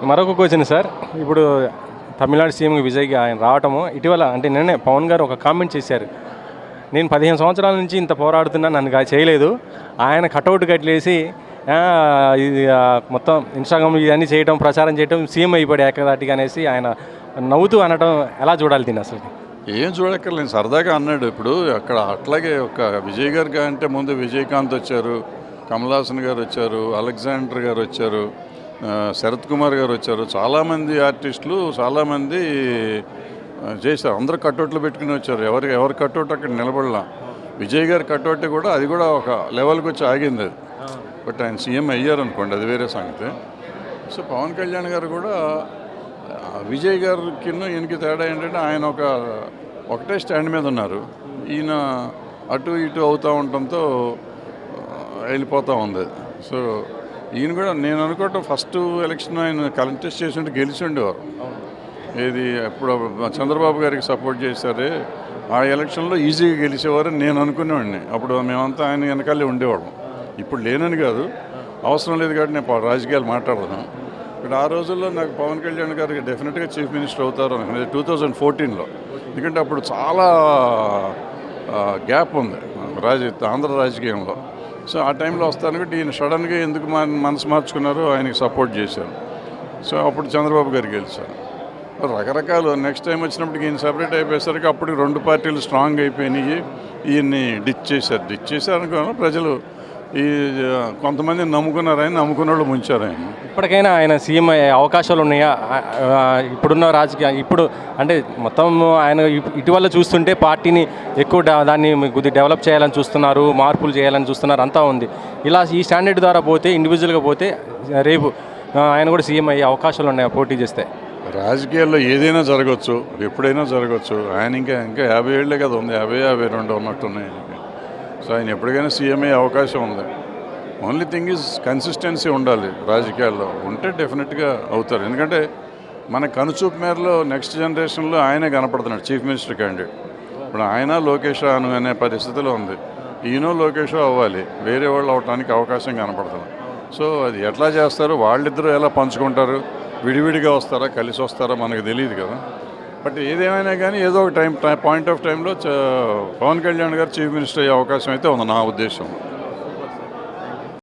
మరొక question sir. ఇప్పుడు Tamil Nadu CM విజయ్‌కి ఆయన రావటము ఇటీవల అంటే నిన్నే పవన్ గారు ఒక కామెంట్ చేశారు. నేను 15 సంవత్సరాల నుంచి ఇంత పోరాడుతున్నా నన్ను చేయలేదు. ఆయన కటౌట్ కట్లేసి ఇది మొత్తం ఇన్‌స్టాగ్రామ్ ఇవన్నీ చేయటం, ప్రచారం చేయటం, సీఎం అయిపోయాడు ఏకధాటిగా అనేసి ఆయన నవ్వుతూ అనటం ఎలా చూడాలి దీన్ని అసలు? ఏం చూడక్కర్లేదు, సరదాగా అన్నాడు. ఇప్పుడు అక్కడ అట్లాగే ఒక విజయ్ గారు అంటే ముందు విజయకాంత్ వచ్చారు, కమల్ హాసన్ గారు వచ్చారు, అలెగ్జాండర్ గారు వచ్చారు, శరత్ కుమార్ గారు వచ్చారు. చాలామంది ఆర్టిస్టులు చాలామంది చేశారు. అందరూ కట్అవుట్లు పెట్టుకుని వచ్చారు. ఎవరి కట్అవుట్ అక్కడ నిలబడలా. విజయ్ గారి కట్అవుట్ కూడా అది కూడా ఒక లెవెల్కి వచ్చి ఆగింది అది. బట్ ఆయన సీఎం అయ్యారు అనుకోండి, అది వేరే సంగతి. సో పవన్ కళ్యాణ్ గారు కూడా విజయ్ గారికి ఈయనకి తేడా ఏంటంటే ఆయన ఒకటే స్టాండ్ మీద ఉన్నారు. ఈయన అటు ఇటు అవుతూ ఉండటంతో వెళ్ళిపోతూ ఉంది. సో ఈయన కూడా నేను అనుకోవటం ఫస్ట్ ఎలక్షన్ ఆయన కంటెస్ట్ చేసి ఉంటే గెలిచి ఉండేవారు. ఏది ఇప్పుడు చంద్రబాబు గారికి సపోర్ట్ చేశారే ఆ ఎలక్షన్లో ఈజీగా గెలిచేవారని నేను అనుకునేవాడిని. అప్పుడు మేమంతా ఆయన వెనకాలే ఉండేవాళ్ళం. ఇప్పుడు లేనని కాదు, అవసరం లేదు కాబట్టి నేను రాజకీయాలు మాట్లాడదాను. ఇప్పుడు ఆ రోజుల్లో నాకు పవన్ కళ్యాణ్ గారికి డెఫినెట్గా చీఫ్ మినిస్టర్ అవుతారు అనుకునేది 2014లో. ఎందుకంటే అప్పుడు చాలా గ్యాప్ ఉంది ఆంధ్ర రాజకీయంలో. సో ఆ టైంలో వస్తాను ఈయన సడన్గా ఎందుకు మనసు మార్చుకున్నారో ఆయనకి సపోర్ట్ చేశారు. సో అప్పుడు చంద్రబాబు గారికి గెలిచారు. రకరకాలు నెక్స్ట్ టైం వచ్చినప్పటికి ఈయన సెపరేట్ అయిపోయేసరికి అప్పుడు రెండు పార్టీలు స్ట్రాంగ్ అయిపోయినాయి. ఈయన్ని డిచ్ చేశారు అనుకున్నాను ప్రజలు. ఈ కొంతమంది నమ్ముకున్నారు, ఆయన నమ్ముకున్న వాళ్ళు ముంచారు ఆయన. ఇప్పటికైనా ఆయన సీఎం అయ్యే అవకాశాలు ఉన్నాయా? ఇప్పుడున్న రాజకీయ ఇప్పుడు అంటే మొత్తం ఆయన ఇటీవల చూస్తుంటే పార్టీని ఎక్కువ దాన్ని కొద్దిగా డెవలప్ చేయాలని చూస్తున్నారు, మార్పులు చేయాలని చూస్తున్నారు, అంతా ఉంది. ఇలా ఈ స్టాండర్డ్ ద్వారా పోతే ఇండివిజువల్గా పోతే రేపు ఆయన కూడా సీఎం అయ్యే అవకాశాలు ఉన్నాయా పోటీ చేస్తే? రాజకీయాల్లో ఏదైనా జరగవచ్చు, ఎప్పుడైనా జరగవచ్చు. ఆయన ఇంకా 50 ఏళ్ళే కదా ఉంది, 50-52 ఉన్నట్టున్నాయి. సో ఆయన ఎప్పటికైనా సీఎం అయ్యే అవకాశం ఉంది. ఓన్లీ థింగ్ ఈజ్ కన్సిస్టెన్సీ ఉండాలి రాజకీయాల్లో, ఉంటే డెఫినెట్గా అవుతారు. ఎందుకంటే మన కనుచూపు మేరలో నెక్స్ట్ జనరేషన్లో ఆయనే కనపడుతున్నాడు చీఫ్ మినిస్టర్ క్యాండిడేట్. ఇప్పుడు ఆయన లోకేష్ అనే పరిస్థితిలో ఉంది. ఈయనో లోకేష్ అవ్వాలి, వేరే వాళ్ళు అవడానికి అవకాశం కనపడుతుంది. సో అది ఎట్లా చేస్తారు, వాళ్ళిద్దరూ ఎలా పంచుకుంటారు, విడివిడిగా వస్తారా కలిసి వస్తారా మనకు తెలియదు కదా. బట్ ఏదేమైనా కానీ ఏదో ఒక పాయింట్ ఆఫ్ టైంలో పవన్ కళ్యాణ్ గారు చీఫ్ మినిస్టర్ అయ్యే అవకాశం అయితే ఉంది నా ఉద్దేశం.